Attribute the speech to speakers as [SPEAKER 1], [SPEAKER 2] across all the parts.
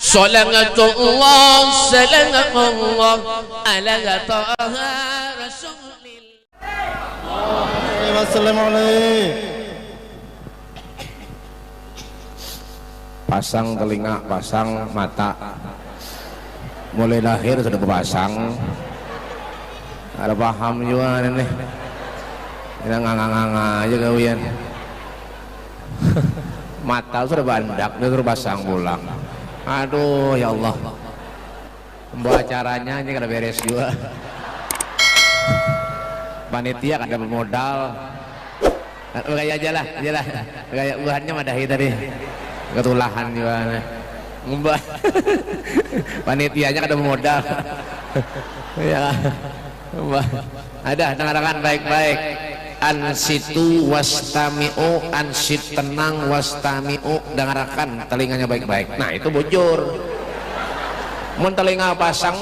[SPEAKER 1] Salatullah salamullah ala taha rasulillah.
[SPEAKER 2] Wassalamualaikum. Pasang telinga, pasang mata, mulai lahir sudah berpasang. Ada paham juga nih, kita nganga-nganga aja kawian. Mata sudah bandak, dia terpasang pulang. Aduh ya Allah, membawa acaranya ini kada beres juga. Panitia kada bermodal, kayak aja lah, kayak buahannya madahi tadi. Ketulahan juga ngubah panitianya ada modal ya ada dengarkan baik-baik ansitu wastami'u ansit tenang wastami'u dengarkan telinganya baik-baik. Nah itu bujur mun telinga pasang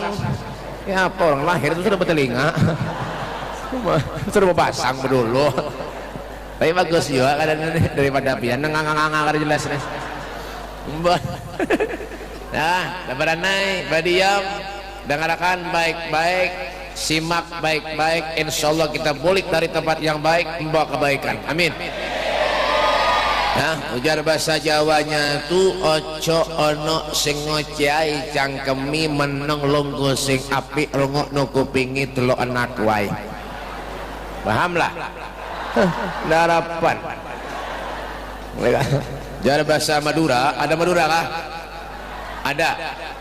[SPEAKER 2] ya apa orang lahir itu sudah bertelinga sudah pasang dulu tapi bagus juga kadang daripada pian ngangang-ngangang kada jelas nih. Nah, lebaran naik, badiam, dengarkan baik-baik, simak baik-baik. Insyaallah kita balik dari tempat yang baik membawa kebaikan. Amin. Nah, ujar bahasa Jawanya tu ojo ono sing ngocai cangkemi meneng lungguh sing api rungok no kupingi delok anak wae. Paham lah? Darapan. Jar bahasa Madura, ada Madura kah? Ada.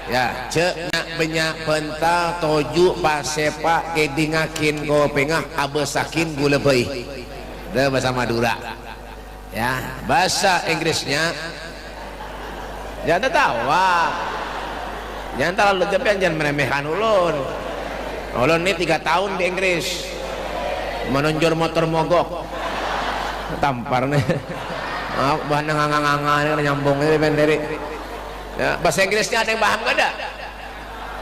[SPEAKER 2] Ya, cek nak banyak pental toju pasepa kedingakin kopengah abesakin gula pei. Itu bahasa Madura. Ya, bahasa Inggrisnya jangan tawa. Jangan terlalu cepat, jangan meremehkan ulun. Ulun ini 3 tahun di Inggris. Menunjur motor mogok. Tampar nih. Bahan nganga-nganga nyambung ini pendiri ya, bahasa Inggrisnya ada yang paham gak ada?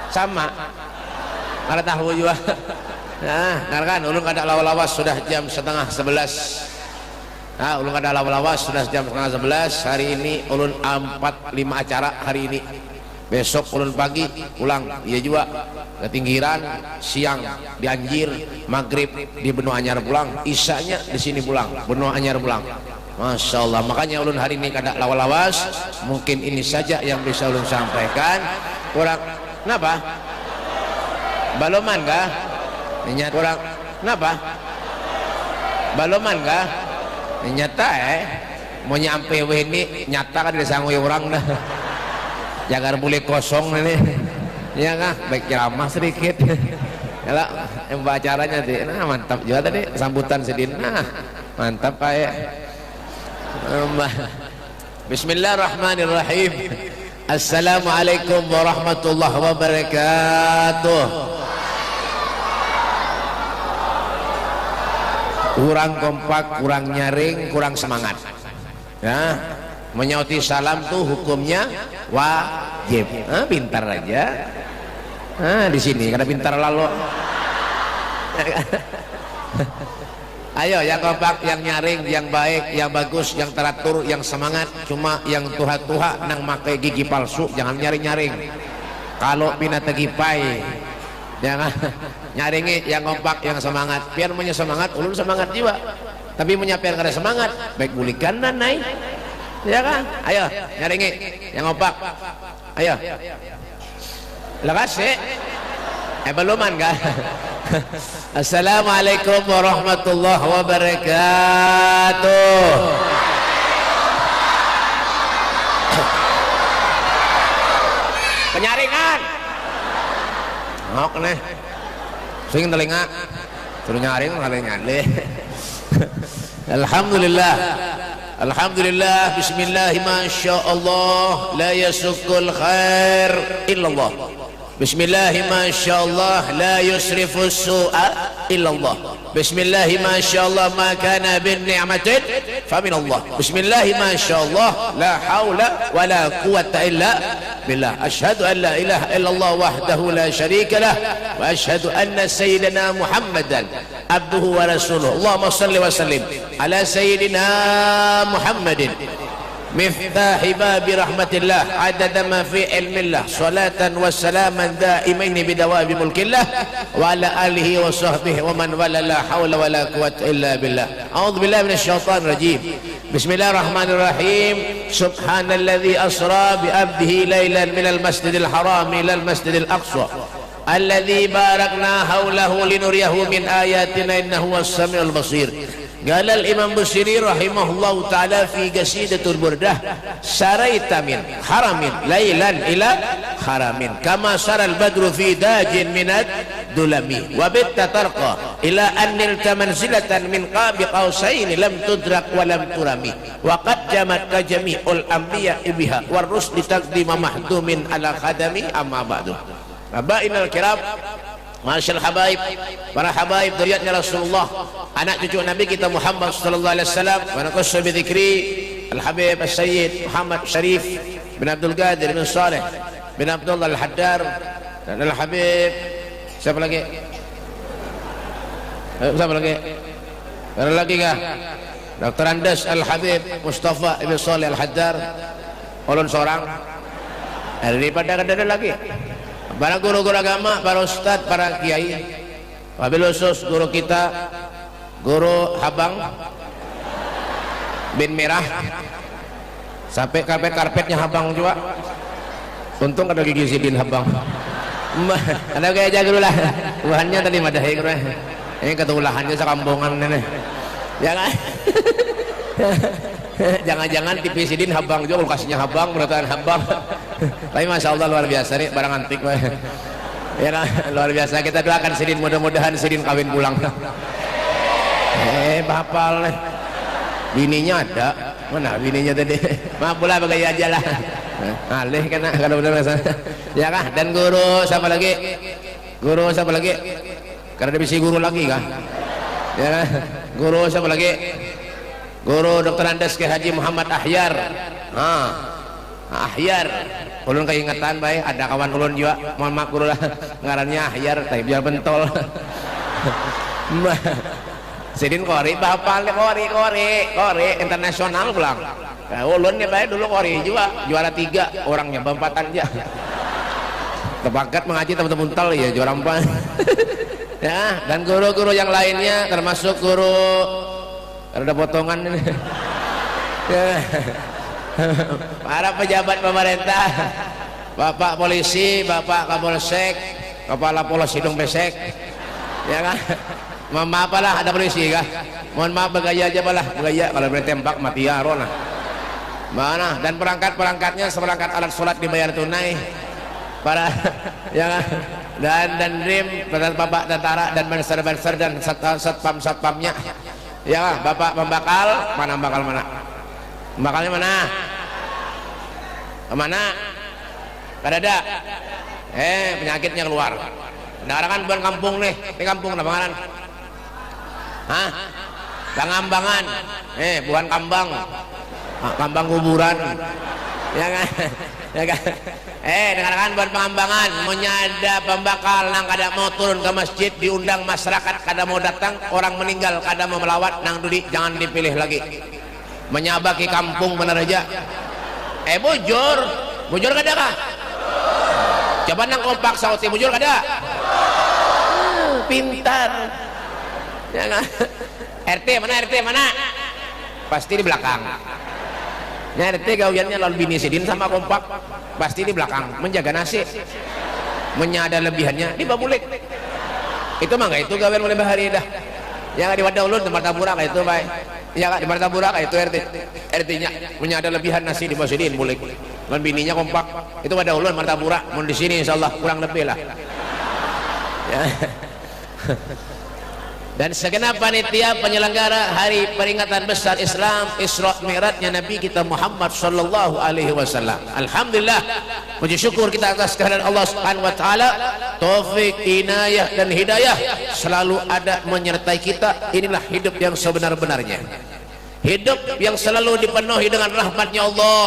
[SPEAKER 2] Sama kada tahu juga. Nah kan ulun kada lawas sudah jam 10:30. Nah ulun kada lawas sudah jam 10:30. Hari ini ulun 4-5 acara hari ini. Besok ulun pagi pulang iya juga ketinggiran, siang di Anjir, maghrib di Benua Anyar pulang, isanya di sini pulang, Benua Anyar pulang. Masya Allah, makanya ulun hari ini kada lawas. Mungkin ini saja yang bisa ulun sampaikan. Kurang, kenapa? Baloman kah? Nyata kurang, kenapa? Baloman kah? Nyata mau nyampe ini nyata kan disangui orang dah. Jangan boleh kosong ini. Ya kah? Baik ceramah sedikit. Kalau yang acaranya tadi, nah mantap juga tadi sambutan sedin. Nah mantap kayak. Bismillahirrahmanirrahim. Assalamualaikum warahmatullahi wabarakatuh. Kurang kompak, kurang nyaring, kurang semangat. Ya, menyauti salam tuh hukumnya wajib. Pintar aja. Di sini karena pintar lalu. Ayo yang kompak, yang nyaring, yang baik, yang bagus, yang teratur, yang semangat. Cuma yang tuha-tuha nang makai gigi palsu jangan nyaring-nyaring. Kalau pina tegipai jangan nyaringi yang kompak, yang semangat. Biar punya semangat, ulun semangat juga. Tapi punya biar kada semangat, baik bulikan dan naik. Ya kan? Ayo nyaringi yang kompak. Ayo. Lekas beluman kan? Assalamualaikum warahmatullahi wabarakatuh. Penyaringan. Ngok nih. Sing telinga. Suruh nyaring telinga deh. Alhamdulillah. Alhamdulillah. Bismillah. Masyaallah. La yasukul khair illallah. Bismillah masyaallah la yusrifu su'a illallah. Bismillah masyaallah ma kana bin ni'matin famin Allah. Bismillah masyaallah la haula wa la quwwata illa billah. Asyhadu an la ilaha illallah wahdahu la syarika lah wa asyhadu anna sayyidina Muhammadan abduhu wa rasuluh. Allahumma salli wa sallim ala sayyidina Muhammadin مفتاح باب رحمة الله عدد ما في علم الله صلاة وسلاما دائمين بدوام ملك الله وعلى آله وصحبه ومن ولا لا حول ولا قوة إلا بالله. أعوذ بالله من الشيطان الرجيم. بسم الله الرحمن الرحيم. سبحان الذي أسرى بعبده ليلا من المسجد الحرام إلى المسجد الأقصى الذي باركنا حوله لنريه من آياتنا إنه هو السميع البصير. قال الإمام بصيري رحمه الله تعالى في قصيدة البردة سريت من حرم ليلا إلى حرم كما سرى البدر في داج من الدلم وبت ترقى إلى أن نلت منزلة من قاب قوسين لم تدرك ولم ترمي وقد جمعت جميع الأنبياء بها والرسل تقديم محدوم على خدم أما بعد. Abainal kiram, masyaallah habaib, para habaib dzurriyyatnya Rasulullah, anak cucu Nabi kita Muhammad sallallahu alaihi wasallam. Wa naqassu bi dzikri Al-Habib As-Sayyid Muhammad Syarif bin Abdul Qadir bin Saleh bin Abdullah Al-Haddar dan Al-Habib siapa lagi? Siapa lagi? Ada lagi kah? Dr. Andes Al-Habib Mustafa Ibn Saleh Al-Haddar. Ulun seorang. Daripada ada lagi. Para guru-guru agama, para ustadz, para kiai, wabil khusus guru kita, guru Habang bin Merah, sampai karpetnya Habang juga. Untung ada gigi sidin Habang. Ada kayak jago lah. Tuhannya tadi madahi guru. Ini ketulahannya sekambongan ini. Ya kan? Jangan-jangan TV sidin Habang juga, lokasinya Habang, penataan Habang. Tapi masya Allah luar biasa nih barang antik. Ya kan? Luar biasa. Kita doakan sidin, mudah-mudahan sidin kawin pulang. Bapal nih. Bininya ada. Mana bininya tadi? Maaf pula bagai aja lah. Alih kena kalau benar ya kan? Dan guru siapa lagi? Guru siapa lagi? Karena bisa guru lagi kan? Ya kan? Guru siapa lagi? Guru Dr. Andes ke Haji Muhammad Ahyar. Ahyar. Ulun keingatan baik, ada kawan ulun juga. Mohon maaf guru lah. Ngarannya Ahyar, tapi biar bentol. Sidin kori, bapal kori internasional pulang. Ulun ya baik dulu kori juga, juara 3 orangnya, bempatan aja. Tebakat mengaji teman-teman tel ya juara 4. Ya, dan guru-guru yang lainnya termasuk guru ada potongan ini. Ya. Para pejabat pemerintah, Bapak polisi, Bapak Kapolsek, Kepala Polres Hidung Besek, ya kan? Mohon maaf lah ada polisi kah? Mohon maaf bergaya aja lah, bergaya kalau boleh tembak mati ya rona. Mana? Dan perangkat-perangkatnya seperangkat alat sholat dibayar tunai. Para ya kan? Dan rim, Bapak tentara dan banser-banser dan satpam-satpamnya. Ya, Bapak pembakal, mana bakal mana? Bakalnya mana? Kemana? Kada ada. Penyakitnya keluar. Nah, kan bukan kampung nih. Ini kampung apa ngaran? Hah? Bangambangan. Bukan kambang. Kambang kuburan. Ya kan? Ya kan? Dengarkan buat pengambangan. Menyada pembakal nang kada mau turun ke masjid, diundang masyarakat kada mau datang, orang meninggal kada mau melawat, nang dudi jangan dipilih lagi. Menyabaki kampung bener aja. Bujur kada kah? Coba nang kompak sauti bujur kada? Pintar. Ya kan? RT mana? Pasti di belakang. Ya RT gawiannya lalu bini sidin sama kompak, pasti di belakang menjaga nasi. Menyada lebihannya di babulik. Itu mah enggak itu gawian mulai bahari dah. Yang di wadah ulun tempat taburak itu baik. Ya kan di tempat taburak itu RT-nya menyada lebihan nasi di basidin bulik. Dan bininya kompak. Itu wadah ulun tempat taburak. Mun di sini insyaallah kurang lebih lah. Ya. Dan segenap panitia penyelenggara hari peringatan besar Islam Isra Mi'rajnya Nabi kita Muhammad sallallahu alaihi wasallam. Alhamdulillah, puji syukur kita atas kehadiran Allah Subhanahu wa taala. Taufik, inayah dan hidayah selalu ada menyertai kita. Inilah hidup yang sebenar-benarnya. Hidup yang selalu dipenuhi dengan rahmatnya Allah.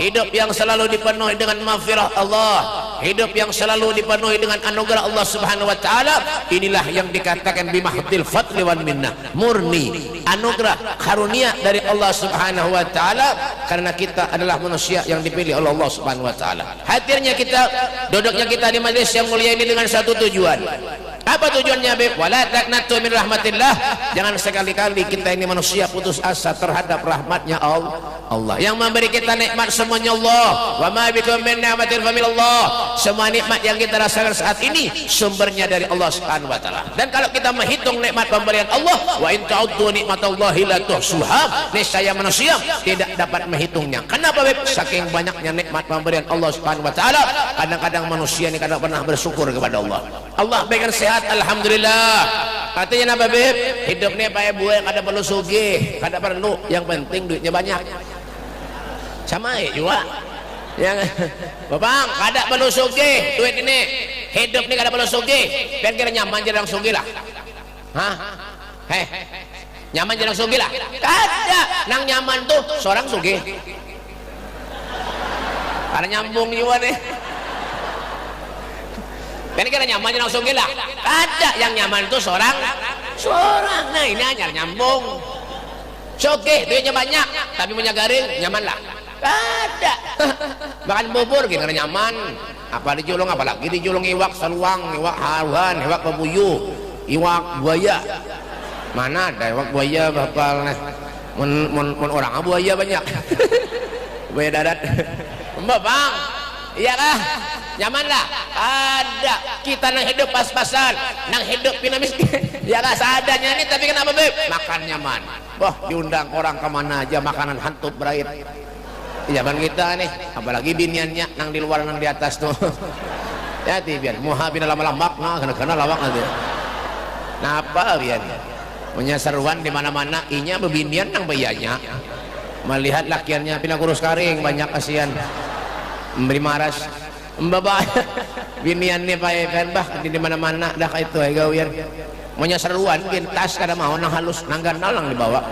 [SPEAKER 2] Hidup yang selalu dipenuhi dengan maghfirah Allah. hidup yang selalu dipenuhi dengan anugerah Allah Subhanahu wa taala. Inilah yang dikatakan bimahdil fadli wal minnah, murni anugerah karunia dari Allah Subhanahu wa taala, karena kita adalah manusia yang dipilih oleh Allah Subhanahu wa taala. Hadirnya kita, duduknya kita di majelis yang mulia ini dengan satu tujuan. Apa tujuannya, Beb? Wala taqnatu min rahmatillah. Jangan sekali-kali kita ini manusia putus asa terhadap rahmatnya Allah. Yang memberi kita nikmat semuanya Allah. Wa ma bikum min ni'matin faminallah. Semua nikmat yang kita rasakan saat ini sumbernya dari Allah Subhanahu wa taala. Dan kalau kita menghitung nikmat pemberian Allah, wa in ta'uddu nikmatallahi la tuhsuha, niscaya manusia tidak dapat menghitungnya. Kenapa, Beb? Saking banyaknya nikmat pemberian Allah Subhanahu wa taala, kadang-kadang manusia ini kadang pernah bersyukur kepada Allah. Allah berikan sehat, alhamdulillah. Katanya apa, Beb? Hidup nih Pak Ibu yang kada perlu sugih, kada perlu, yang penting duitnya banyak. Sama juga. Yang Bapak, kada perlu sugih duit ini. Hidup nih kada perlu sugih. Ben kira nyaman jarang sugih lah. Hah? Nyaman jarang sugih lah. Kada, nang nyaman tuh seorang sugih. Karena nyambung juga nih. Kan kira nyaman langsung gila. Ada yang nyaman itu seorang. Nah ini hanya nyambung. Oke, duitnya banyak, tapi punya garing, nyaman lah. Ada. Makan bubur gini nyaman. Apa dijulung, apalagi dijulung iwak saluang, iwak hawan, iwak bebuyu, iwak buaya. Mana ada iwak buaya bakal mun orang buaya banyak. Buaya darat. Mbak Bang, iya kah? Nyaman lah. Ada. Kita nang hidup pas-pasan, nang hidup pinamis. Ya kah seadanya nih, tapi kenapa, Beb? Makan nyaman. Wah, diundang orang kemana aja makanan hantup berait. Zaman kita nih, apalagi biniannya nang di luar nang di atas tuh. Ya biar muhabina lama-lama karena lawak aja. Napa biar menyasaruan di mana-mana inya bebinian nang bayanya. Melihat lakiannya pina kurus karing banyak kasihan. Memberi maras. Mbak binian nih Pak Evan bah di mana-mana dah kayak itu gawian. Monya seruan bikin tas kada mau nang halus nang ganal nang dibawa.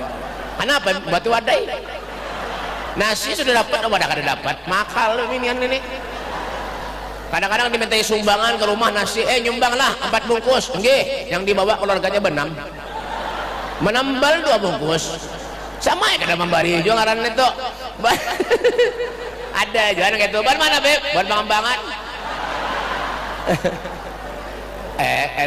[SPEAKER 2] Kenapa batu wadai? Nasi sudah dapat, wadah kada dapat. Makal binian ini. Kadang-kadang dimintai sumbangan ke rumah nasi, nyumbanglah 4 bungkus. Nggih, yang dibawa keluarganya benam. Menambal 2 bungkus. Sama ya kada membari juga ngaran itu. Ada aja gitu. Buat mana, Beb? Buat pengembangan.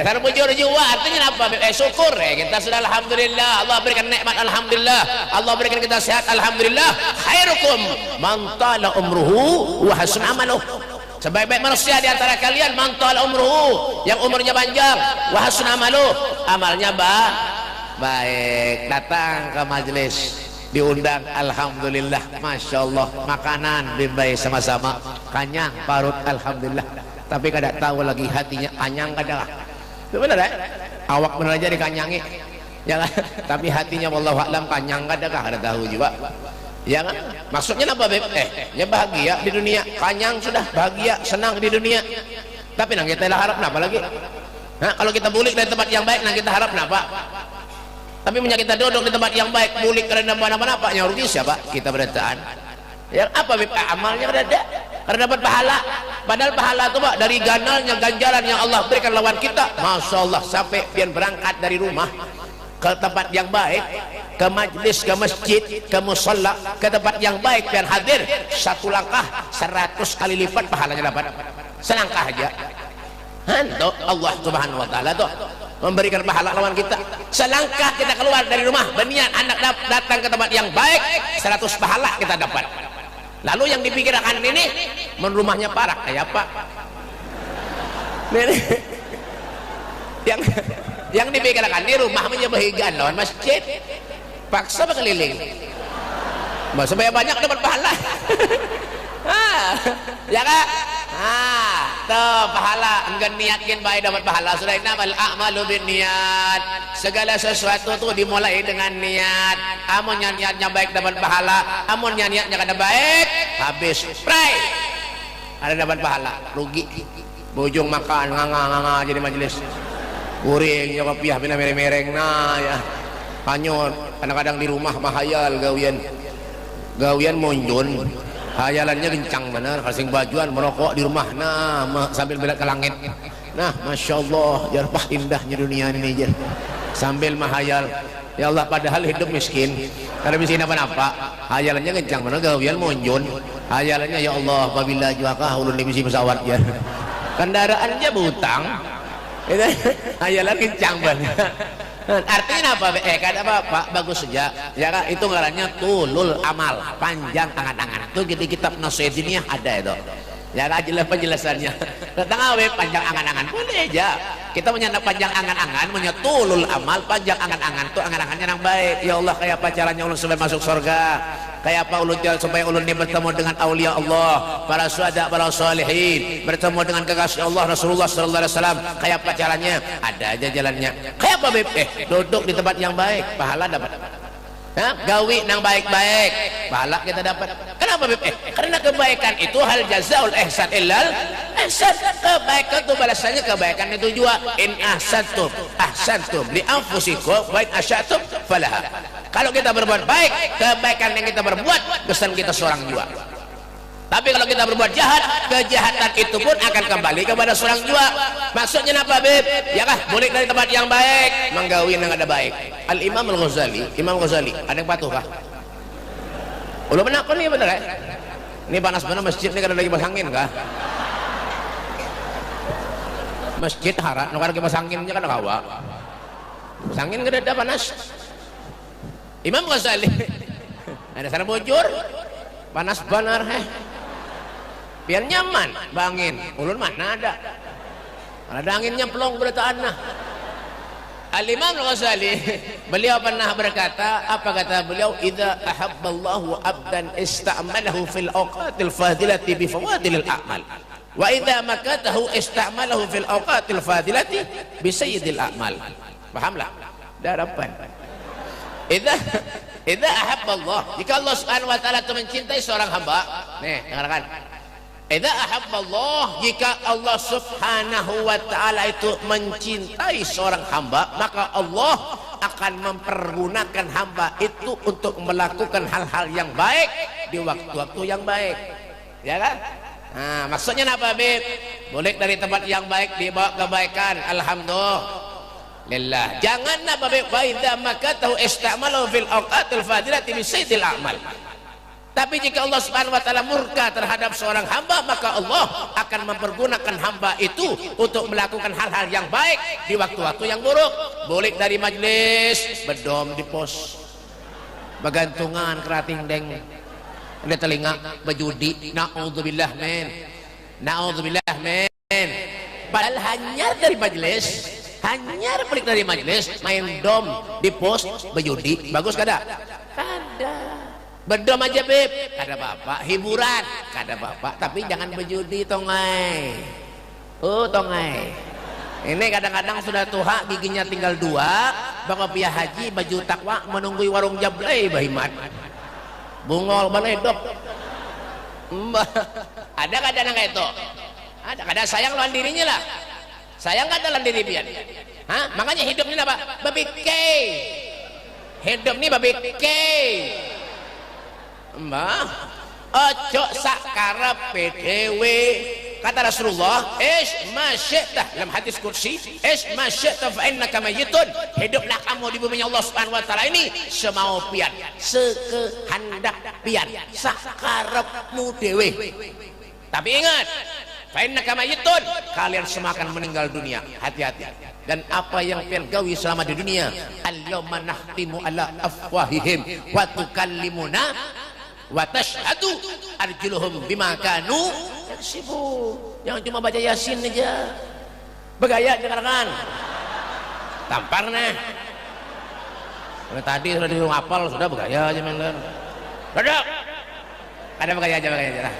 [SPEAKER 2] Sana bujur juga artinya apa, Beb? Syukur kita sudah alhamdulillah. Allah berikan nikmat alhamdulillah. Allah berikan kita sehat alhamdulillah. Khairukum man tala umruhu wa hasuna amaluh. Sebaik-baik manusia di antara kalian man tala umruhu, yang umurnya panjang, wa hasuna amaluh, amalnya baik. Datang ke majelis diundang, alhamdulillah, masya Allah, makanan dibayar sama-sama, kanyang parut alhamdulillah, tapi kada tahu lagi hatinya kanyang kada. Itu benar ya? Awak benar aja dikanyangi, ya kan? Tapi hatinya wallahu a'lam kanyang kada tahu juga. Ya kan? Maksudnya apa, Beb? Ya bahagia di dunia, kanyang sudah bahagia, senang di dunia. Tapi nang kita harap napa lagi? Nah, kalau kita bulik dari tempat yang baik, nang kita harap napa? Tapi punya kita duduk di tempat yang baik, bulik karena apa-apa, yang rugi siapa? Kita berataan. Ya apa, Beb? Amalnya ada, karena dapat pahala. Padahal pahala itu, Pak, dari ganalnya ganjaran yang Allah berikan lawan kita. Masya Allah, sampai pian berangkat dari rumah ke tempat yang baik, ke majlis, ke masjid, ke musalla, ke tempat yang baik, pian hadir 1 langkah 100 kali lipat pahalanya dapat. Selangkah aja. Hantu Allah Subhanahu wa taala tuh memberikan pahala lawan kita. Selangkah kita keluar dari rumah berniat anak datang ke tempat yang baik, 100 pahala kita dapat. Lalu yang dipikirkan ini rumahnya parah kayak apa? yang dipikirkan ini rumah menyebehigan lawan masjid, paksa berkeliling supaya banyak dapat pahala. Ya kan? Tuh pahala, enggan niatkin baik dapat pahala. Sudah inamal a'malu binniat. Segala sesuatu tuh dimulai dengan niat. Amun niatnya baik dapat pahala, amun niatnya kada baik habis pray. Ada dapat pahala, rugi. Bujung makan nganga jadi majelis. Guring ya kopiah pina mereng-mereng nah ya. Kanyot kadang-kadang di rumah mahayal gawian monjon. hayalannya kencang bener, kasing bajuan merokok di rumah, nah sambil belak ke langit, nah masya Allah jarpah indahnya dunia ini aja sambil mahayal ya Allah, padahal hidup miskin karena miskin apa-apa, hayalannya kencang bener, gawian monjon hayalannya ya Allah apabila juakah ulun di misi pesawat ya kendaraannya berutang hayalan kencang banget. Artinya apa? Kata Bapak bagus saja ya kan, itu ngarannya tulul amal, panjang angan-angan. Itu di kitab Nasihatnya ada itu ya kan, jelas penjelasannya tentang awe panjang angan-angan boleh aja kita menyana panjang angan-angan, menyatulul amal, panjang angan-angan itu angan-angannya yang baik. Ya Allah, kayak apa caranya ulun supaya masuk surga, kayak apa ulun supaya ulun ini bertemu dengan aulia Allah, para syuhada, para sholihin, bertemu dengan kekasih Allah Rasulullah sallallahu alaihi wasallam, kayak apa caranya? Ada aja jalannya. Kayak apa Beb? Duduk di tempat yang baik, pahala dapat. Gawi nang baik-baik, pahala kita dapat. Kenapa Beb? Karena kebaikan itu hal jazaul ihsan illal ihsan. Kebaikan itu balasannya kebaikan itu juga. In ahsantum li anfusikum wa in asyatum falaha. Kalau kita berbuat baik, kebaikan yang kita berbuat kesan kita seorang juga. Tapi kalau kita berbuat jahat, kejahatan itu pun akan kembali kepada seorang juga. Maksudnya apa Beb? Ya kah, boleh dari tempat yang baik, menggawin yang ada baik. Al-Imam Al-Ghazali, Imam Ghazali, ada yang patuh kah? Udah benar kok nih bener ya? Ini panas bener masjid ini kada lagi kipas angin kah? Masjid harat, nukar kipas anginnya kan kawa. Kipas angin kada ada panas. Imam Ghazali, ada sana bujur, panas benar biar nyaman bangin ulun mana ada anginnya pelong bertaan nah. Al-Imam Al-Ghazali beliau pernah berkata, apa kata beliau? Idza ahabballahu abdan ista'malahu fil awqatil fadilati bi fawadilil a'mal wa idza makatahu ista'malahu fil awqatil fadilati bi sayyidil a'mal. Pahamlah darapan. Idza ahabballah, jika Allah Subhanahu wa taala itu mencintai seorang hamba, nih dengarkan. Idza ahabballah, jika Allah Subhanahu wa taala itu mencintai seorang hamba, maka Allah akan mempergunakan hamba itu untuk melakukan hal-hal yang baik di waktu-waktu yang baik. Ya kan? Nah, maksudnya apa, Beb? Boleh dari tempat yang baik dibawa kebaikan. Alhamdulillah. Jangan apa Beb? Wa idza makatahu istamalu fil awqatil fadilati bi sayyidil a'mal. Tapi jika Allah Subhanahu wa taala murka terhadap seorang hamba, maka Allah akan mempergunakan hamba itu untuk melakukan hal-hal yang baik di waktu-waktu yang buruk. Boleh dari majlis, bedom di pos, begantungan kerating deng, ada telinga, berjudi, naudzubillah men, naudzubillah men. Padahal hanya dari majlis, hanya pelik dari majlis, main dom di pos, berjudi, bagus kada? Kada. Bedom aja Beb, kada bapak, hiburan, kada bapak, tapi jangan berjudi tongai. Tongai. Ini kadang-kadang sudah tua, giginya tinggal 2, bang piah haji, baju takwa, menunggui warung jablay bahimat. Bungol baledop. Ada kada nang itu? Ada kada sayang lawan dirinya lah. Sayang kada lawan diri pian. Makanya hidup ini apa? Babi kei. Hidup ini babi kei. Mbah, ojo sakarep PDW. Kata Rasulullah, "Ish ma syi'ta," dalam hadis kursi, "Ish ma syi'ta fa innaka mayyitun." Hiduplah kamu di bumi Allah Subhanahu wa taala ini semau pian, sekehendak pian, sakarepmu dewe. Tapi ingat, fa innaka mayyitun, kalian semua akan meninggal dunia. Hati-hati. Dan apa yang pian gawi selama di dunia, al-yawma nahtimu ala afwahihim wa tukallimuna wa tashhadu arjuluhum bima kanu yaksibun. Jangan cuma baca Yasin aja, bergaya jangan tampar nah. Tadi sudah disuruh hafal, sudah bergaya aja men. Duduk, ada bergaya aja lah.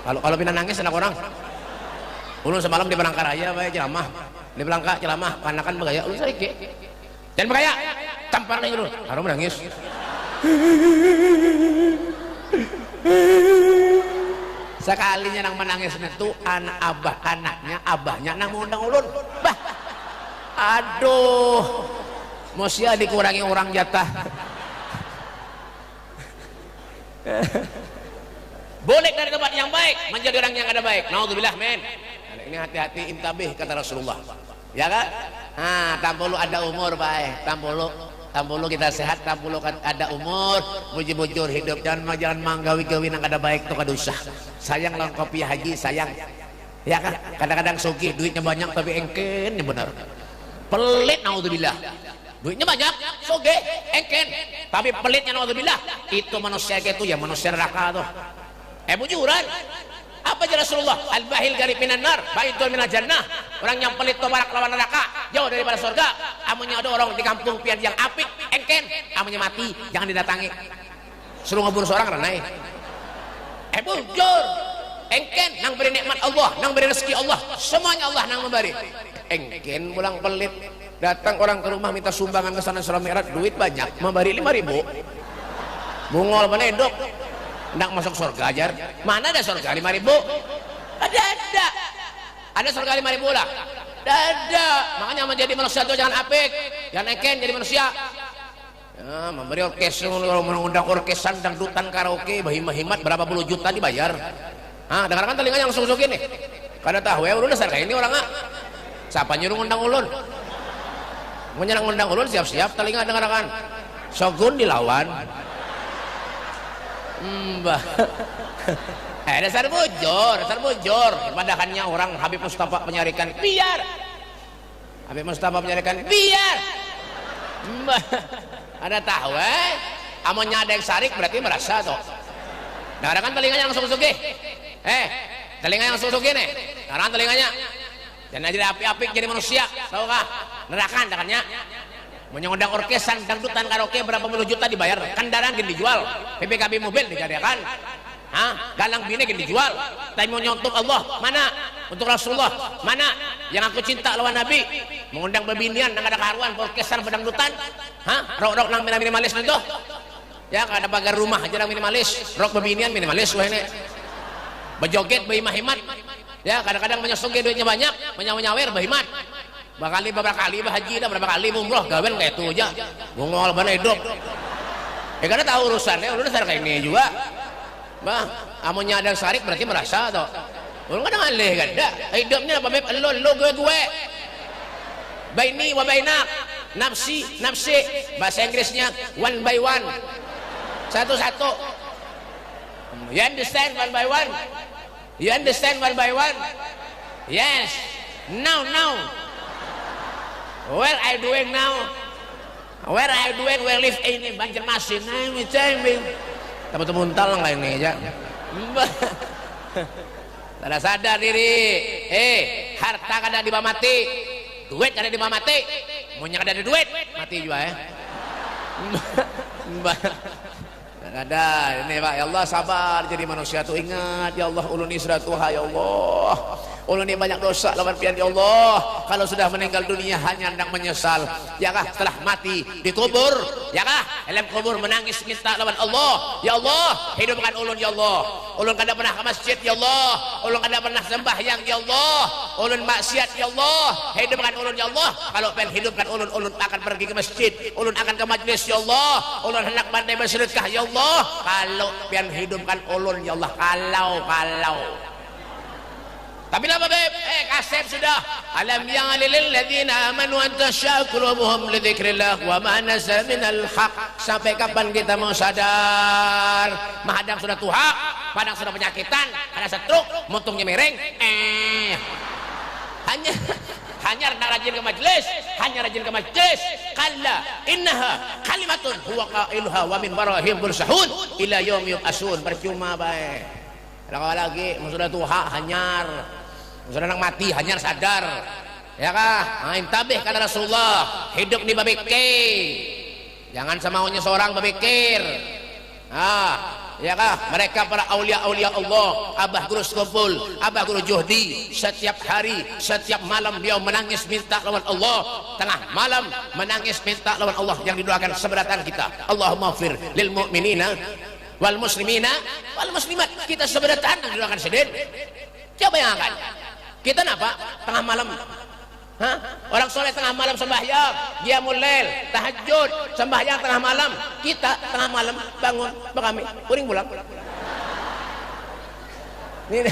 [SPEAKER 2] Kalau pina nangis anak orang, ulun semalam di Palangkaraya bae ceramah, di Palangka ceramah, panakan bergaya, ulun saiki dan bergaya tampar nih dulu, harum nangis. Sekalinya nang menangis itu anak abah, anaknya abahnya nang mengundang ulun, bah, aduh, mesti dikurangi orang jatah. Boleh dari tempat yang baik menjadi orang yang ada baik. Naudzubillah men. Ini hati-hati intabih kata Rasulullah. Ya kan? Nah, tampulu ada umur baik, tampulu kita sehat, tampulu ada umur, bujur-bujur hidup, jangan manggawi-gawi nang ada baik tuh kada usah. Sayang lang kopi haji, sayang. Ya kan? Kadang-kadang sugih duitnya banyak tapi engken benar. Pelit naudzubillah. Duitnya banyak, sugih, engken, tapi pelitnya naudzubillah. Itu manusia gitu ya, manusia neraka tuh. Bujuran. Apa aja Rasulullah? Al-bahil garib minan nar, baitul minal jannah. Orang yang pelit itu barak lawan neraka, jauh daripada surga. Amunnya ada orang di kampung pian yang apik, engken, amunnya mati, jangan didatangi. Suruh ngebunuh seorang renai. Bujur. Engken nang beri nikmat Allah, nang beri rezeki Allah, semuanya Allah nang memberi. Engken pulang pelit. Datang orang ke rumah minta sumbangan ke sana Isra Mi'raj, duit banyak, memberi 5.000. Bungol mana hidup? Ndak masuk surga ajar. Mana ada surga 5.000? Ada surga 5.000 lah. Ada. Makanya menjadi manusia itu jangan apik, jangan engken jadi manusia. Ya, memberi orkes, mengundang orkesan dangdutan karaoke, bahimat berapa puluh juta dibayar. Ah, dengarkan telinganya yang susuk ini. Kada tahu ya ulun dasar kayak ini orang ah. Siapa nyuruh ngundang ulun? Menyerang ngundang ulun siap-siap telinga dengarkan. Shogun dilawan. Mbah. Dasar bujur. Padahannya orang Habib Mustafa menyarikan biar. Habib Mustafa menyarikan biar. Mbah. Ada tahu amonnya ada yang sarik berarti merasa toh. Dengarkan telinganya yang susuk-susuk. Telinga yang susuk ini. Dengarkan telinganya. Jangan jadi api-api jadi manusia, tahu kah? Nerakan dengannya. Menyengundang orkesan dangdutan karaoke berapa puluh juta dibayar, kendaraan gini dijual, PPKB mobil dijadikan, galang bini gini dijual. Tapi mau nyontok Allah mana, untuk Rasulullah mana, yang aku cinta lawan Nabi, mengundang bebinian nang ada karuan orkesan pedangdutan, rok nang minimalis itu, ya kada pagar rumah aja nang minimalis, rok bebinian minimalis wah ini, bejoget behimat, ya kadang-kadang menyosok duitnya banyak, menyawer behimat. Beberapa kali haji dah, berapa kali umroh gawen kayak itu aja bungol bana hidup karena tahu urusannya udah dasar kayak ini juga bah amunnya ada sarik berarti merasa toh ulun kadang alih kada hidupnya apa beb lo gue baini wa bainak nafsi bahasa Inggrisnya one by one satu-satu you understand one by one yes now where I doing now? Where live ini Banjarmasin. Nah, ceming. Tapi muntal lah ini aja. Tidak sadar diri. Harta kada dibamati, duit kada dibamati. Munya kada ada duit, mati juga ya. Ada ini Pak, ya Allah sabar jadi manusia tuh ingat ya Allah ulun isratuha ya Allah. Ulun ini banyak dosa lawan pian ya Allah. Kalau sudah meninggal dunia hanya hendak menyesal. Ya kah setelah mati dikubur, ya kah dalam kubur menangis minta lawan Allah. Ya Allah, hidupkan ulun ya Allah. Ulun kada pernah ke masjid ya Allah. Ulun kada pernah sembahyang ya Allah. Ulun maksiat ya Allah. Hidupkan ulun ya Allah. Kalau pengen hidupkan ulun akan pergi ke masjid. Ulun akan ke majlis ya Allah. Ulun hendak pandai bersedekah ya Allah. Kalau pengen hidupkan ulun ya Allah. Kalau tapi apa beb? Kasep sudah. Alam ya'lil ladzina amanu an tasya qulubuhum li dzikrillah wa ma nazala minal haq. Sampai kapan kita mau sadar? Mahadang sudah tuha, padang sudah penyakitan, ada stroke, muntungnya miring. Hanya rajin ke majlis, kalla innaha kalimatun huwa qailuha wa min warahim bursahun ila yaumi yub'asun. Percuma bae. Kalau lagi sudah tuha hanyar. Sudah nak mati hanya sadar ya kah intabih kata Rasulullah hidup di babikir jangan semaunya seorang babikir ya kah mereka para aulia Allah Abah Guru Skumpul Abah Guru Juhdi setiap hari setiap malam dia menangis minta lawan Allah tengah malam menangis minta lawan Allah yang didoakan seberatan kita Allahumma fir lil mu'minina wal muslimina wal muslimat kita seberatan yang didoakan sedih siapa yang akan kita napa tengah malam Hah? Orang soleh tengah malam sembahyang, qiyamul lail, tahajud, sembahyang tengah malam. Kita tengah malam bangun, bekami, kuring pulang. Ini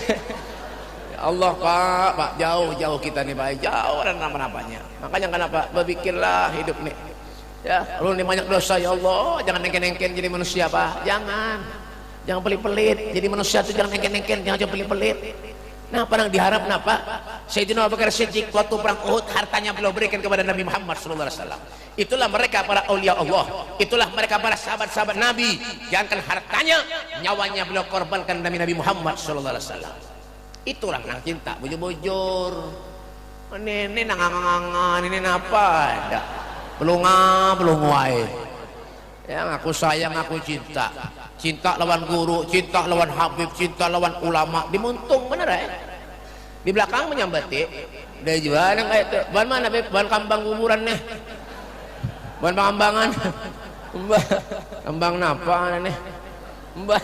[SPEAKER 2] ya Allah Pak, jauh kita nih Pak, jauh dan apa-apanya. Makanya kenapa berpikirlah hidup nih. Ya, lu ini banyak dosa ya Allah, jangan nengken-nengken jadi manusia Pak. Jangan pelit-pelit. Jadi manusia itu jangan nengken-nengken, jangan pelit-pelit. Nah, padang diharap napa? Sayyidina Abu Bakar Siddiq waktu perang Uhud hartanya beliau berikan kepada Nabi Muhammad SAW. Itulah mereka para aulia Allah. Itulah mereka para sahabat-sahabat Nabi. Jangankan hartanya, nyawanya beliau korbankan demi Nabi Muhammad SAW. Itulah nang cinta bujur-bujur. Ini nangangangan, ini apa? Ada. Belum wae. Yang aku sayang, aku cinta. Cinta lawan guru, cinta lawan habib, cinta lawan ulama, dimuntung bener ya. Di belakang menyambati dia jual yang kayak itu. Bahan mana beb? Bahan kambang kuburan nih. Bahan pengambangan. Kambang napa nih? Mbah.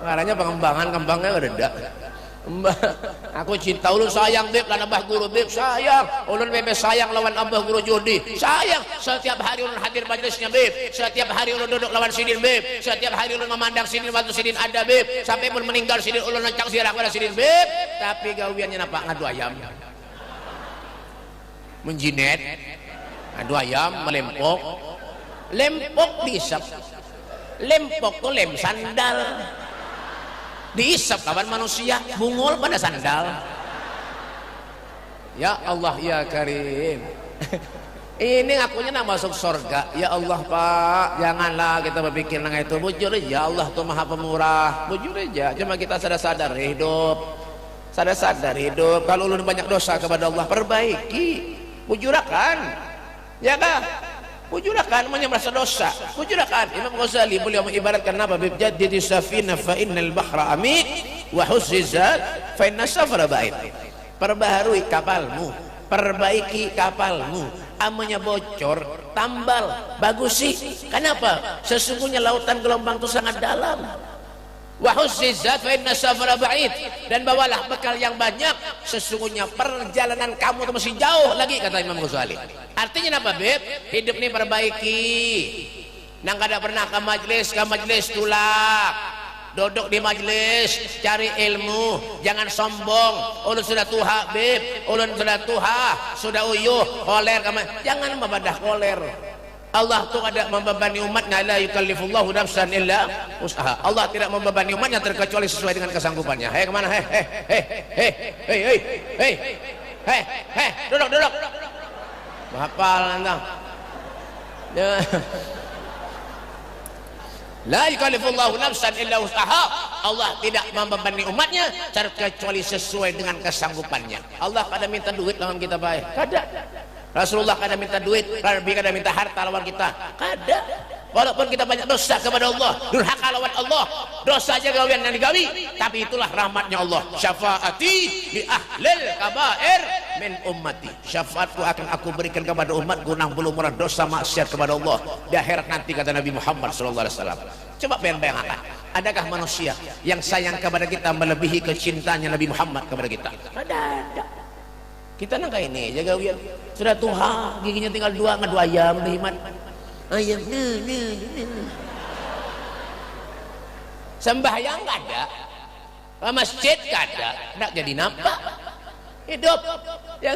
[SPEAKER 2] Karanya pengembangan kambangnya ada. Mbah, aku cinta ulun sayang beb lan abah guru beb sayang. Ulun bebe sayang lawan abah guru judi. Sayang setiap hari ulun hadir majlisnya beb. Setiap hari ulun duduk lawan sidin beb. Setiap hari ulun memandang sidin waktu sidin ada beb. Sampai pun meninggal sidin ulun lencang sirah pada sidin beb. Tapi gawiannya napa? Ngadu ayam. Menjinet. Ngadu ayam, melempok. Lempok diisap. Lempok tuh lem sandal. Diisap kawan manusia bungul pada sandal. Ya Allah ya Karim. Ini ngakunya nak masuk surga. Ya Allah Pak, janganlah kita berpikir nang itu. Bujur aja, Allah tuh maha pemurah. Bujur aja, cuma kita sadar-sadar hidup. Sadar-sadar hidup. Kalau ulun banyak dosa kepada Allah, perbaiki. Bujurakan. Ya kah? Bujurakan merasa dosa. Bujurakan. Imam Ghazali beliau mengibaratkan apa? Bijaddidi safina fa innal bahra amik wa huzzizat fa inna safara ba'id. Perbaharui kapalmu, perbaiki kapalmu. Amanya bocor, tambal, bagusi. Kenapa? Sesungguhnya lautan gelombang itu sangat dalam. Wa huzzizat fa inna safara ba'id. Dan bawalah bekal yang banyak. Sesungguhnya perjalanan kamu itu masih jauh lagi, kata Imam Ghazali. Artinya apa beb? Hidup ini perbaiki. Nang kada pernah ke majelis tulak. Duduk di majelis, cari ilmu, jangan sombong. Ulun sudah tuha beb, ulun sudah tuha, sudah uyuh, koler kamu. Jangan membadah koler. Allah tuh ada membebani umatnya, la yukallifullahu nafsan illa usaha. Allah tidak membebani umatnya terkecuali sesuai dengan kesanggupannya. Hei kemana? Hei, duduk. Hafal anda. La yukallifullahu nafsan illa usaha. Allah tidak membebani umatnya terkecuali sesuai dengan kesanggupannya. Allah kada minta duit lawan kita baik. Kada. Rasulullah kada minta duit, Nabi kada minta harta lawan kita. Kada. Walaupun kita banyak dosa kepada Allah, durhaka lawan Allah, dosa aja gawian yang digawi, tapi itulah rahmatnya Allah. Syafaati li ahlil kabair min ummati. Syafaatku akan aku berikan kepada umatku nang belum pernah dosa maksiat kepada Allah di akhirat nanti, kata Nabi Muhammad SAW. Coba bayangkan, adakah manusia yang sayang kepada kita melebihi kecintanya Nabi Muhammad kepada kita? Ada. Kita nang kayak ini jaga gawian. Sudah tuha, giginya tinggal dua, ngadu ayam dihimat. Ayam sembahyang gak ada, ke masjid gak ada, tidak jadi nampak hidup ya,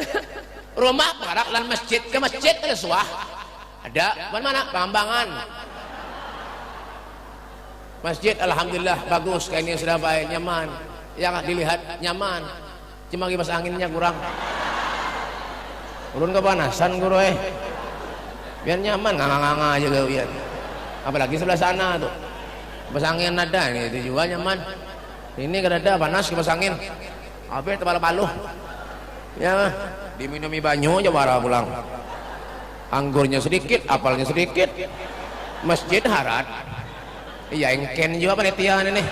[SPEAKER 2] rumah parak lan masjid, ke masjid ada suah ada, mana pengembangan masjid alhamdulillah bagus, kayak ini sudah baik, nyaman, yang dilihat nyaman, cuma kipas anginnya kurang, ulun kepanasan guru biar nyaman, nganga aja gawian. Apalagi sebelah sana tuh kipas angin ada, ini itu juga nyaman. Ini kan ada panas kipas angin, apa tebal-paluh ya, diminumi banyu aja marah pulang. Anggurnya sedikit, apalnya sedikit, masjid harat, iya engken juga penelitian ini,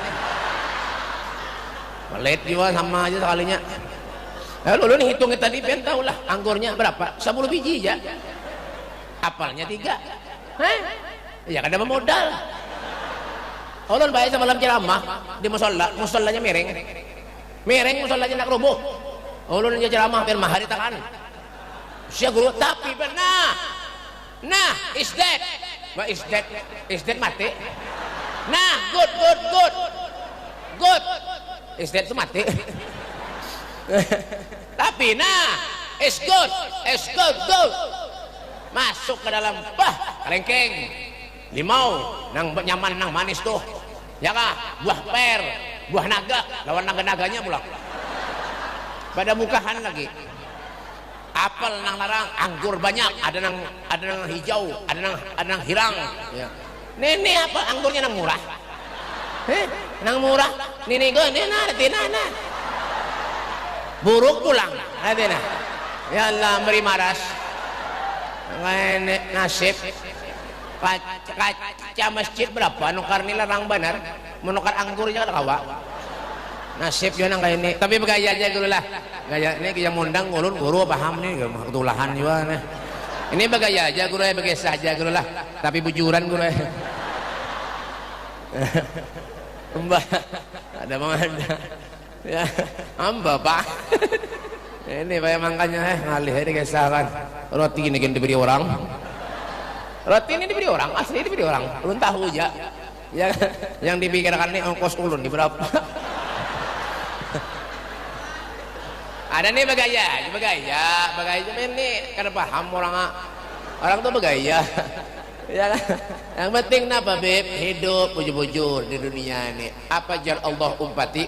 [SPEAKER 2] pelit juga sama aja sekalinya. Lalu nih hitungnya tadi, ben tahu lah anggurnya berapa, 10 biji ya. Apalnya 3. Ya kan ada modal. Ulun baik semalam ceramah di musallanya miring musolanya nak rubuh. ulun aja ceramah pian mahari takan sia guru tapi benar nah is dead what is dead mati nah good is dead itu mati tapi nah is good masuk ke dalam kalengkeng limau nang nyaman nang manis tuh ya kah buah per buah naga lawan naga-naganya pula pada mukahan lagi apel nang larang anggur banyak ada nang hijau ada nang hirang ya. Nenek apa anggurnya nang murah nang murah nini go nina buruk pulang nanti ya Allah beri maras nenek nasib kaca masjid berapa nukar nila larang benar menukar anggurnya ada kawa nasib yo nang kayak ini tapi begaya aja guru lah gaya ini kita mundang ulun guru paham nih ketulahan juga nih ini begaya aja guru begesa aja guru lah tapi bujuran guru mbak ada mana ya amba pak ini banyak makanya ngalih ini kesakan roti ini kan diberi orang roti ini diberi orang asli diberi orang ulun tahu aja ya yang dipikirkan ini ongkos ulun di berapa ada nih begaya ini karena paham orang tuh begaya ya kan yang penting napa beb hidup bujur-bujur di dunia ini apa jar Allah umpati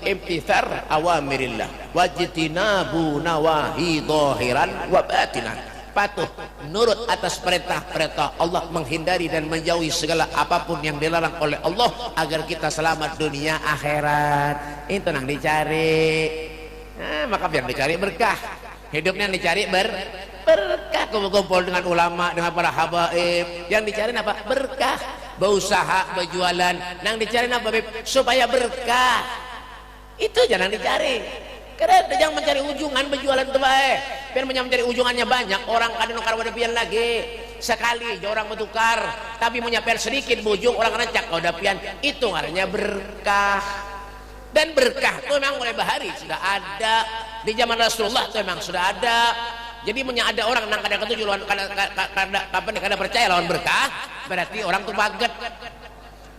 [SPEAKER 2] imtithar awamirillah wajtinabu nawahi zahiran wa batinan patuh nurut atas perintah-perintah Allah menghindari dan menjauhi segala apapun yang dilarang oleh Allah agar kita selamat dunia akhirat itu nang dicari maka biar dicari berkah hidupnya yang dicari berkah kumpul dengan ulama dengan para habaib yang dicari apa berkah berusaha berjualan yang dicari apa supaya berkah itu jangan dicari karena jangan mencari ujungan berjualan itu baik biar mencari ujungannya banyak orang kadang nukar wadapian lagi sekali orang bertukar tapi menyaper sedikit bujung orang rencak wadapian itu artinya berkah dan berkah itu memang mulai bahari sudah ada di zaman Rasulullah itu memang sudah ada jadi ada orang nang kadang ketujuh lawan kada percaya lawan berkah berarti orang tuh baget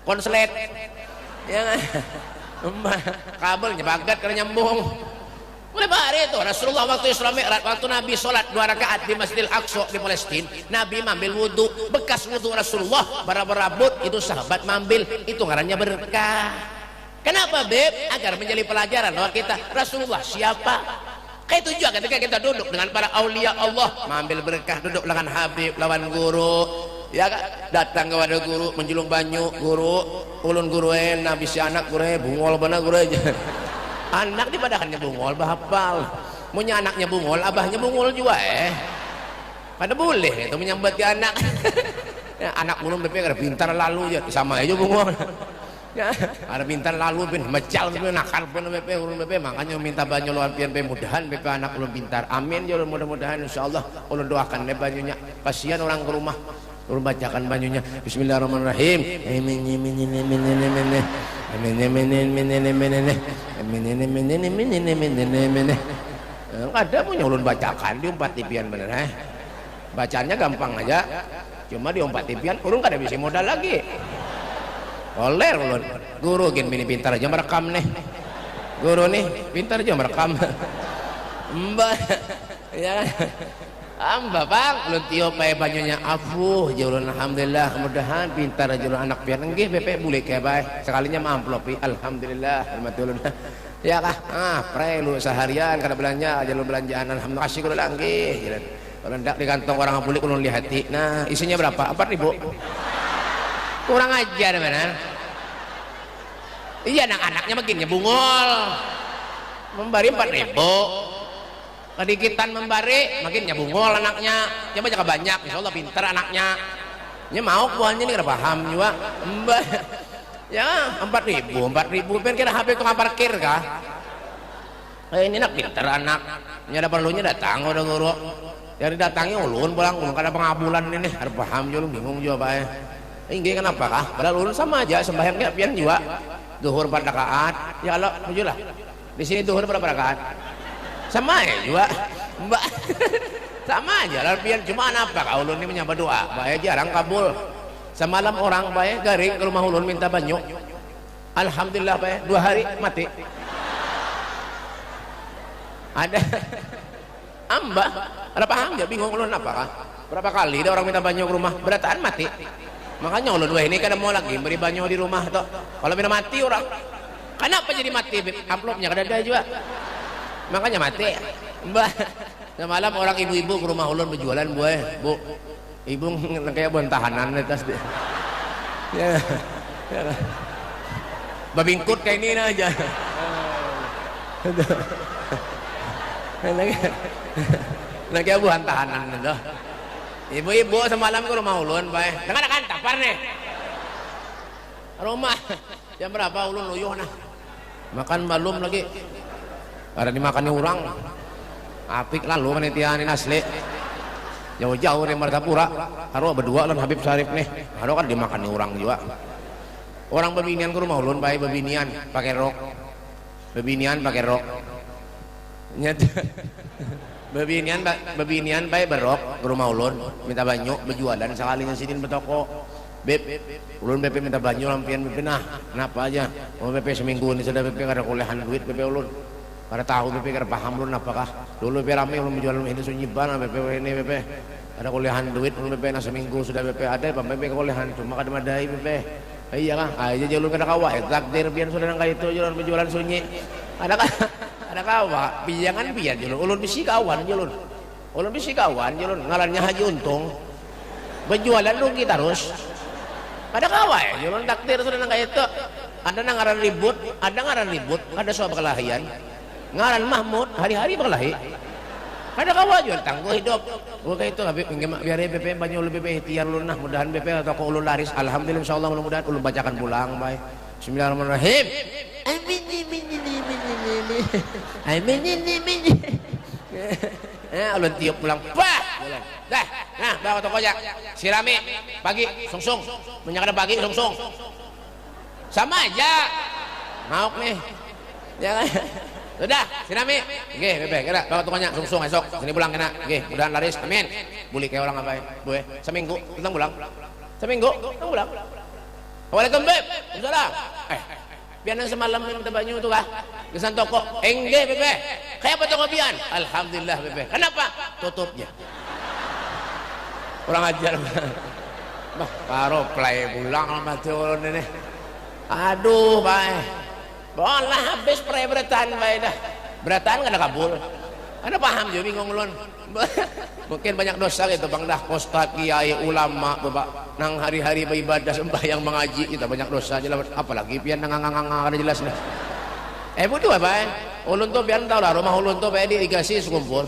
[SPEAKER 2] konslet ya kabelnya baget karena nyambung mulai bahari itu Rasulullah waktu Isra Mi'raj waktu Nabi sholat 2 rakaat di Masjidil Aqsa di Palestina Nabi mambil wudhu bekas wudhu Rasulullah berabut itu sahabat mambil itu ngarannya berkah. Kenapa beb? Agar menjadi pelajaran bahwa kita Rasulullah siapa? Kayak itu juga ketika kita duduk dengan para aulia Allah mengambil berkah duduk dengan Habib lawan guru ya kan datang kepada guru menjulung banyu guru ulun guru nabi si anak guru bungol benar guru aja anak di padakannya bungol bahapal punya anaknya bungol abahnya bungol juga pada boleh itu menyambati anak ya, anak ulun BP ada pintar lalu ya sama aja bungol ya, ada pintar lalu pin mecal pin nakal pin BP ulun BP makanya minta banyak luar pian mudahan BP anak ulun pintar amin ya mudah-mudahan insyaallah ulun doakan banyunya kasihan orang ke rumah ulun bacakan banyunya bismillahirrahmanirrahim ada punya ulun bacakan diumpat tipian bener bacanya gampang aja cuma diumpat tipian ulun kada bisa modal lagi oler ulun guru gini pintar aja merekam nih guru nih pintar aja merekam mbak ya amba bang ulun tiup pae banyunya afuh ulun alhamdulillah mudahan pintar aja ulun anak pian nggih BP boleh kayak bae sekalinya mah amplopi alhamdulillah hormat ulun ya kah prelu seharian kada belanja aja ulun belanjaan alhamdulillah kasih ulun nggih kalau ndak di kantong orang bulik ulun lihati nah isinya berapa 4.000 kurang ajar benar iya anak-anaknya makinnya bungol membari 4.000 kedikitan membari makinnya bungol anaknya coba jaga banyak insyaallah pintar anaknya nya mau kuahnya nih kada paham juga mbak ya 4.000 pengen kira HP tukang parkir kah ini nak pintar anak nya ada perlunya datang udah guru dari datangnya ulun pulang ulun kada pengabulan ini kada paham juga bingung juga bae ini kenapa kah? Padahal ulun sama aja sembahyang kayak pian juga. Zuhur 4 rakaat. Ya Allah, tujuh lah. Di sini zuhur berapa rakaat? sama ya juga mbak. Sama aja lah pian, cuma apa kau ulun ini menyapa doa bae jarang kabul. Semalam orang bae garing ke rumah ulun minta banyu, alhamdulillah bae 2 hari mati. Ada amba ada paham ya, bingung ulun apakah berapa kali ada orang minta banyu ke rumah berataan mati. Makanya ulun wah ini kan mau lagi beri banyu di rumah toh, kalau minta mati orang kenapa jadi mati, amplopnya kada ada juga makanya mati mbak. Semalam orang ibu-ibu ke rumah ulun berjualan buah, bu ibu kayak buan tahanan atas deh ya, ya. Babingkut kayak ini aja nah kayak buan tahanan itu. Ibu-ibu semalam ke rumah ulun baik dengan akan tapar nih rumah jam berapa ulun luyuh nah makan malum lagi ada dimakan orang apik lalu panitianin asli jauh-jauh dari Martapura harus berdua lan Habib Syarif nih harus kan dimakan orang juga. Orang bebinian ke rumah ulun baik bebinian pakai rok nyet bebinian baik berok ke rumah ulun minta banyu berjualan sekalinya sidin betoko beb ulun BP minta banyu lampian BP nah kenapa aja mau BP seminggu ini sudah BP kada kuliahan duit BP ulun kada tahu BP kada paham ulun apakah dulu BP rame ulun menjual ini sunyi bana BP ini BP ada kuliahan duit ulun BP nah seminggu sudah BP ada apa BP kuliahan cuma kada madai BP iya kan aja ulun kada kawa takdir pian sudah nang itu ulun berjualan sunyi ada kawa pijangan pian ulun bisi kawan ulun bisi kawan ngarannya Haji Untung berjualan rugi terus ada kawa ya ulun takdir sudah nang itu ada ngaran ribut ada soal kelahian ngaran Mahmud hari-hari berkelahi ada kawa jual tangguh hidup bukan itu Habib biar BP banyak lebih BP ikhtiar ulun nah mudahan BP atau ulun laris alhamdulillah insyaallah mudah-mudahan ulun bacakan pulang baik bismillahirrahmanirrahim ulun tiup pulang bah dah nah bawa tokonya sirami pagi sungsung menyakada pagi sungsung sama aja mau nih ya kan sudah sirami oke bebe kira bawa tokonya sungsung esok sini pulang kena oke mudahan laris amin boleh kayak orang apa ya boleh seminggu kita pulang Assalamualaikum beb salam biar semalam minta banyu itu kah kesan toko enggak bebe kayak apa toko bian alhamdulillah bebe kenapa tutupnya kurang ajar bah karo play pulang sama turun ini aduh baik boleh habis play beratan baik dah beratan kada kabul ada paham juga bingung ulun mungkin banyak dosa gitu bang dah ustaz kiai ulama bapak nang hari-hari beribadah sembahyang mengaji kita banyak dosa jelas apalagi pian nang ada jelas dah butuh apa ulun tuh pian tahu lah rumah ulun tuh di irigasi Sukumpul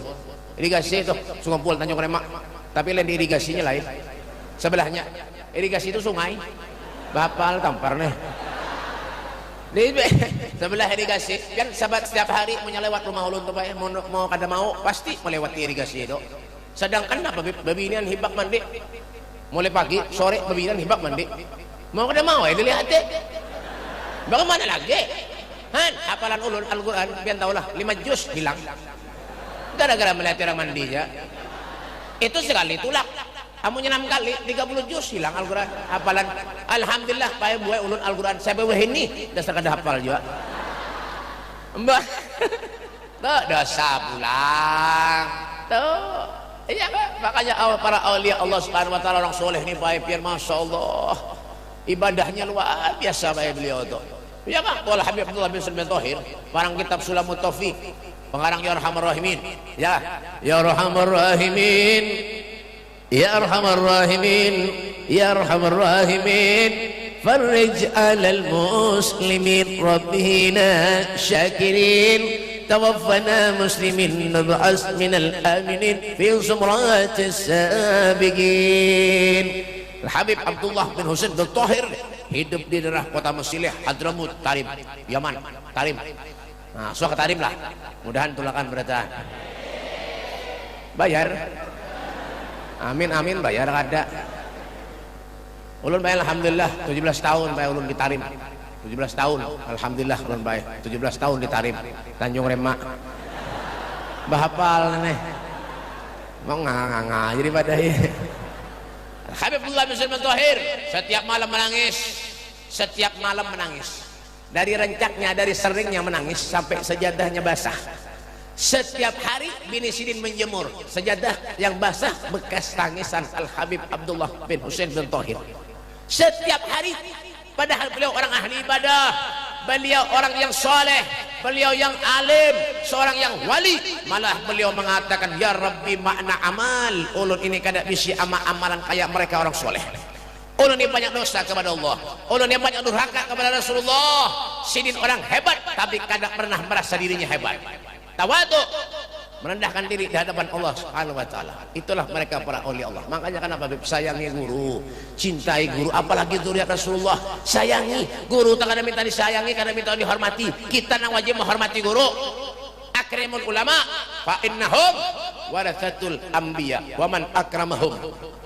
[SPEAKER 2] irigasi itu Sukumpul Tanjung Remak tapi lain di irigasinya lain sebelahnya irigasi itu sungai bapal tampar nih di sebelah irigasi kan sahabat setiap hari punya lewat rumah ulun tuh baik mau kada mau pasti melewati irigasi itu sedangkan apa babinian hibak mandi mulai pagi sore babinian hibak mandi mau kada mau dilihat deh bagaimana lagi han hafalan ulun Al-Quran biar tahulah 5 juz hilang gara-gara melihat orang mandi ya itu sekali tulak amunya 6 kali 30 juz hilang Al-Quran hafalan alhamdulillah pakai buat ulun Al-Quran saya bawa ini dasar kada hafal juga mbak tuh dosa pulang tuh iya kan makanya para aulia Allah subhanahu wa ta'ala orang soleh nih baik biar masya Allah ibadahnya luar biasa baik beliau tuh iya kan Tuala Habib Abdullah bin Sulaiman Tohir parang kitab Sulamut Taufiq pengarang Ya Arhamar Rahimin Ya Arhamar Rahimin Ya Arhamar Rahimin Ya Arhamar Rahimin farij alal muslimin rabbina syakirin tawaffana muslimin nab'as minal aminin fi sumratis sabiqin. Habib Abdullah bin Husain bin Tahir hidup di daerah kota Mesilih Hadramut Tarim Yaman Tarim nah suka Tarim lah mudahan tulakan berata bayar amin bayar ada ulun bayar alhamdulillah 17 tahun bayar ulun di Tarim 17 tahun alhamdulillah ulun bayar 17 tahun di Tarim Tanjung Remak bahapal nih mau nganga jadi pada Habibullah bin Sulaiman Thohir setiap malam menangis dari rencaknya, dari seringnya menangis sampai sajadahnya basah. Setiap hari Bini Sidin menjemur sajadah yang basah bekas tangisan Al Habib Abdullah bin Husain bin Thohir setiap hari, padahal beliau orang ahli ibadah, beliau orang yang soleh, beliau yang alim, seorang yang wali. Malah beliau mengatakan, ya Rabbi makna amal ulun ini kada bisa amalan kayak mereka orang soleh. Ulun ini banyak dosa kepada Allah, ulun ini banyak durhaka kepada Rasulullah. Sidin orang hebat tapi kada pernah merasa dirinya hebat. Tawadu, merendahkan diri di hadapan Allah Subhanahu wa taala. Itulah mereka para awliya Allah. Makanya kenapa sayangi guru, cintai guru, apalagi zuriat Rasulullah. Sayangi guru, tak ada minta disayangi, karena minta dihormati. Kita nang wajib menghormati guru. Akrimul ulama fa innahum warathatul anbiya wa man akramahum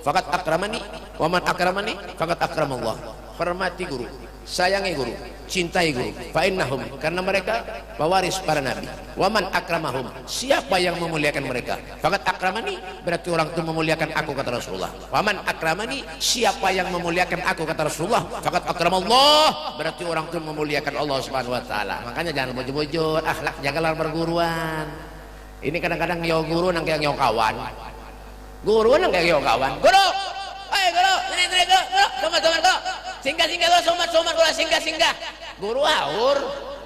[SPEAKER 2] faqad akramani wa man akramani faqad akramallah. Hormati guru, sayangi guru, cintai guru, fa innahum, karena mereka pewaris para nabi. Wa man akramahum, siapa yang memuliakan mereka, faqad akramani, berarti orang itu memuliakan aku, kata Rasulullah. Wa man akramani, siapa yang memuliakan aku, kata Rasulullah, faqad akramallah, berarti orang itu memuliakan Allah Subhanahu wa taala. Makanya jangan bujur-bujur, akhlak jagalah perguruan. Ini kadang-kadang yo guru nang kayak yo kawan. Guru nang kayak yo kawan. Guru, ayo guru, ini guru, somat-somat guru. Singgah-singgah lo, somat-somat gula, singgah-singgah. Guru haur,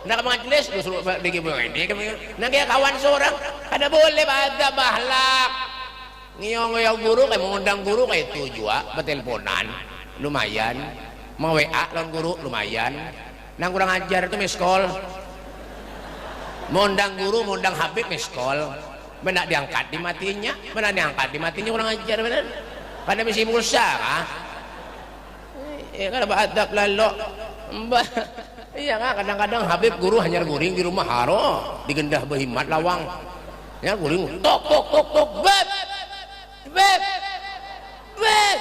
[SPEAKER 2] nak majelis, suruh pergi begini. Nak kayak kawan seorang, ada boleh ada bahlak. Ngiyong-ngiyong guru, kayak mengundang guru kayak itu juga, berteleponan, lumayan. Mau WA lawan guru, lumayan. Nang kurang ajar itu miskol. Mengundang guru, mengundang Habib miskol. Benak diangkat dimatinya, benak diangkat dimatinya kurang ajar benar. Pada misi pulsa, kah? Ya kan adab lalu mbah. Iya kan kadang-kadang Habib guru hanya guring di rumah haro digendah behimat lawang ya guring tok tok tok tok beb beb beb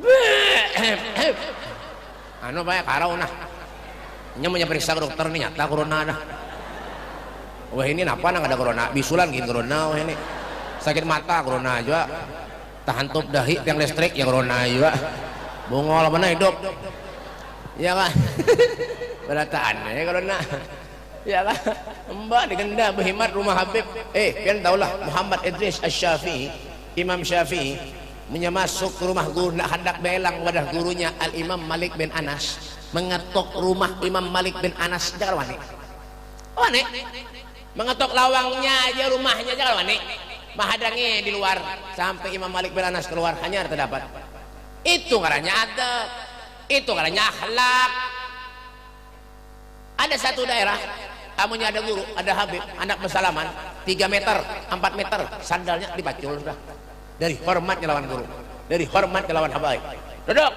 [SPEAKER 2] beb anu bae karau nah nya periksa ke dokter nih nyata corona dah. Wah ini napa nang ada corona bisulan gitu corona. Wah ini sakit mata corona juga, tahan top dahi tiang listrik ya corona juga. Bungol mana hidup ya kan berataan ya kalau nak ya kan mbak digenda berhimat rumah Habib. Pian tahulah Muhammad Idris Asy-Syafi'i, Imam Syafi'i masuk ke rumah guru nak hendak belang wadah gurunya Al Imam Malik bin Anas, mengetok rumah Imam Malik bin Anas jangan wani wani mengetok lawangnya aja rumahnya jangan wani mahadangi di luar sampai Imam Malik bin Anas keluar hanya terdapat. Itu karanya adab, itu karanya akhlak. Ada satu daerah, amunya ada guru, ada Habib, anak bersalaman 3 meter, 4 meter, sandalnya dipacul sudah. Dari hormatnya lawan guru, dari hormatnya lawan habaib. Duduk.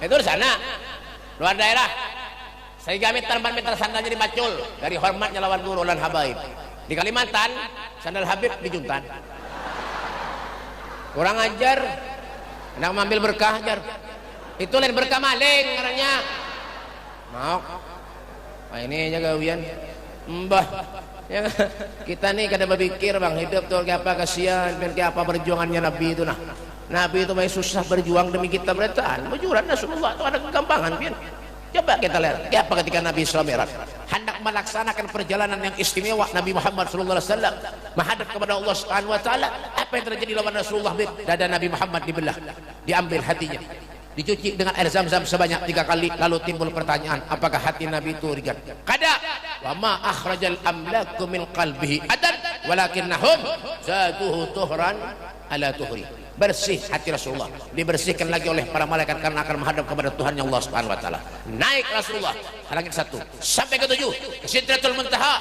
[SPEAKER 2] Itu di sana, luar daerah, 3 meter, 4 meter sandalnya dipacul, dari hormatnya lawan guru lawan habaib. Di Kalimantan, sandal Habib dijuntan. Kurang ajar, hendak mengambil berkah ajar. Itu lain berkah maling karena mau. Nah, ini aja gawian. Mbah, ya, kita nih kada berpikir bang hidup tuh kayak apa kasihan, kayak apa perjuangannya Nabi itu nah. Nabi itu banyak susah berjuang demi kita bertahan. Berjuang Rasulullah itu ada kegampangan pian. Coba kita lihat, apa ketika Nabi Isra Mi'raj hendak melaksanakan perjalanan yang istimewa Nabi Muhammad SAW menghadap kepada Allah Subhanahu wa taala, apa yang terjadi lawan Rasulullah? Dada Nabi Muhammad dibelah, diambil hatinya, dicuci dengan air Zam-Zam sebanyak 3 kali, lalu timbul pertanyaan, apakah hati Nabi itu ringan? Kada. Wa ma akhrajal amlaku min qalbihi adan walakinnahum zaduhu tuhran ala tuhri. Bersih hati Rasulullah, dibersihkan lagi oleh para malaikat karena akan menghadap kepada Tuhan yang Allah Subhanahu wa taala. Naik Rasulullah ke langit 1 sampai ke 7 ke Sidratul Muntaha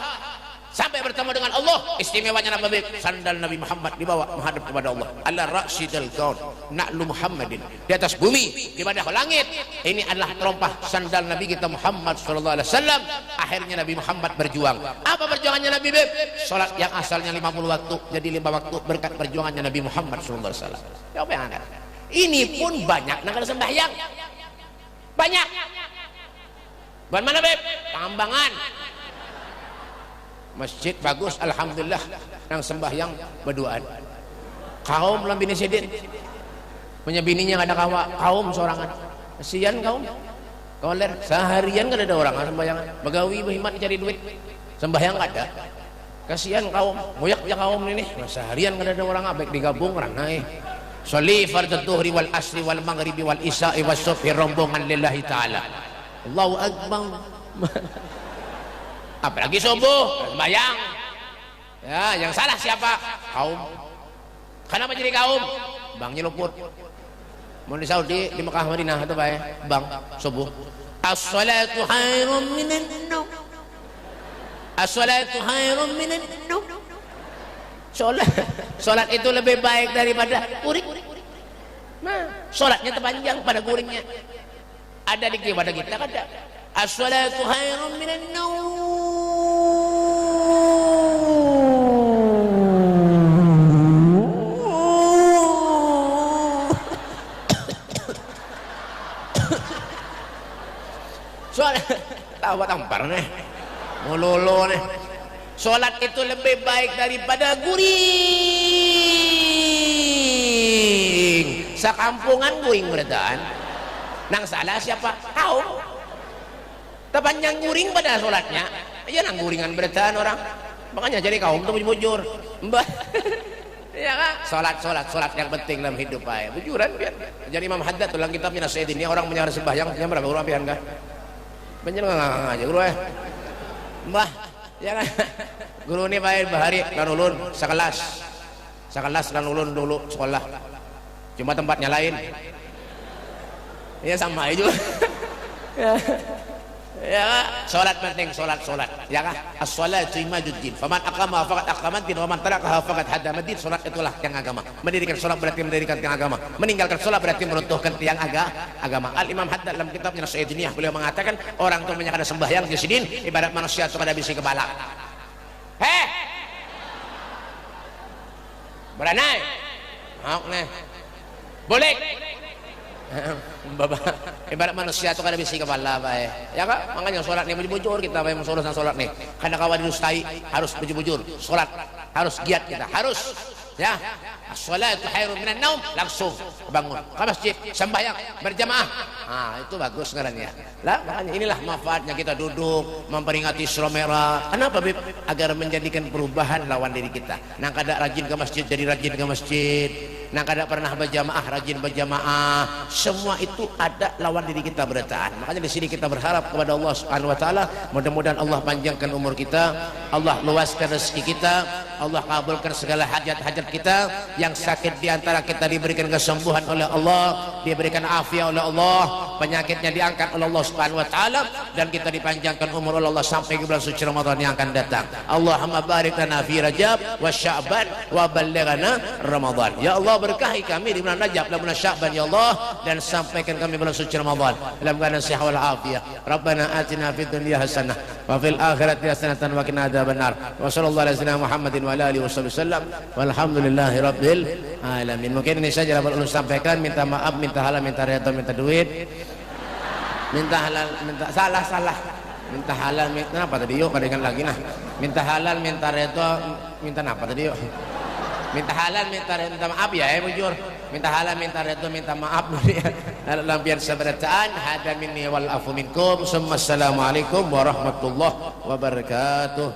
[SPEAKER 2] sampai bertemu dengan Allah. Istimewanya Nabi, sandal Nabi Muhammad dibawa menghadap kepada Allah. Ala ra'sidil kaun na'lu Muhammadin, di atas bumi di bawah langit. Ini adalah terompah sandal Nabi kita Muhammad sallallahu alaihi wasallam. Akhirnya Nabi Muhammad berjuang. Apa perjuangannya Nabi? Salat yang asalnya 50 waktu jadi 5 waktu berkat perjuangannya Nabi Muhammad sallallahu alaihi wasallam. Apa yang ada? Ini pun banyak nak sembahyang. Banyak. Buat mana, Beb? Pengembangan. masjid bagus alhamdulillah nang sembahyang berduaan kaum lam bini sidin punya bininya nggak ada kaum sorangan kasihan kaum koler seharian nggak ada orang sembahyangan begawi berhimat cari duit sembahyang nggak ada kasihan kaum ngoyak ya kaum ini seharian nggak ada orang baik digabung orang naik sholli fardhu dhuhri wal asri wal maghribi wal isya'i was subhi rombongan lillahi ta'ala Allahu akbar apalagi subuh sembahyang ya yang salah siapa kaum kenapa jadi kaum bang nyeluput mau di Saudi di Mekah Madinah atau bae bang subuh as-salatu khairun minan naum as-salatu khairun minan naum Sholat itu lebih baik daripada guring. Nah, sholatnya terpanjang pada guringnya. Ada di kepada kita ada. As-salatu khairun minan naum. Sholat tahu tampar nih. Mulolo nih. Sholat itu lebih baik daripada guring. Sekampungan guring berdaan. Nang salah siapa? Kau. Terpanjang guring pada sholatnya. Ya nang guringan berdaan orang. Makanya jadi kaum tuh bujur. Mbah. Ya kan? Sholat yang penting dalam hidup aja. Bujuran biar. Jadi Imam Haddad tulang kitabnya Nasihatin ini orang menyara sembahyang berapa guru apian kan? Banyak aja guru ya. Mbah. Ya kan? Guru ini baik bahari kan ulun sekelas kan ulun dulu sekolah cuma tempatnya lain ya sama aja juga ya sholat penting sholat ya kan as-sholatu imaduddin faman aqama faqad aqamaddin wa man tarakaha faqad hadamaddin. Sholat itulah tiang agama. Mendirikan sholat berarti mendirikan tiang agama, meninggalkan sholat berarti meruntuhkan tiang agama. Al-Imam Haddad dalam kitabnya Nasihatin beliau mengatakan orang tuh banyak ada sembahyang di sidin ibarat manusia tuh ada bisi kepala. Beranai mau nih boleh Bapak ibarat manusia itu kada bisi kepala bae ya kak makanya sholat nih bujur kita bae sholat nih karena kawan dustai harus bujur sholat harus giat kita harus ya as-sholatu khairun minan naum langsung bangun ke masjid sembahyang berjamaah itu bagus ngarannya lah makanya inilah manfaatnya kita duduk memperingati Isra Mi'raj. Kenapa Bib? Agar menjadikan perubahan lawan diri kita nang kada rajin ke masjid jadi rajin ke masjid nang kada pernah berjamaah rajin berjamaah semua itu ada lawan diri kita berataan. Makanya di sini kita berharap kepada Allah Subhanahu wa taala mudah-mudahan Allah panjangkan umur kita, Allah luaskan rezeki kita, Allah kabulkan segala hajat-hajat kita. Yang sakit diantara kita diberikan kesembuhan oleh Allah, diberikan afiat oleh Allah, penyakitnya diangkat oleh Allah Subhanahu wa taala, dan kita dipanjangkan umur oleh Allah sampai ke bulan suci Ramadan yang akan datang. Allahumma barik lana fi Rajab wa Sya'ban wa ballighna Ramadan. Ya Allah berkahi kami di bulan Rajab dan bulan Sya'ban ya Allah, dan sampaikan kami bulan suci Ramadan dalam keadaan sehat wal afiat. Rabbana atina fid dunya hasanah wa fil akhirati hasanatan wa qina adzabannar. Wa sallallahu alaihi wasallam Muhammadin wa alihi wasallam. Walhamdulillahi rabbil alamin. Mungkin ini saja dapat ulun sampaikan. Minta maaf, minta halal, minta redha, minta duit, minta halal, minta salah minta halal, minta apa tadi yuk kadang lagi nah minta halal, minta redha, minta apa tadi yuk minta halal, minta redha, minta maaf ya bujur minta halal, minta redha, minta maaf dalam biar sabarataan hada minni wal afu minkum. Assalamualaikum warahmatullahi wabarakatuh.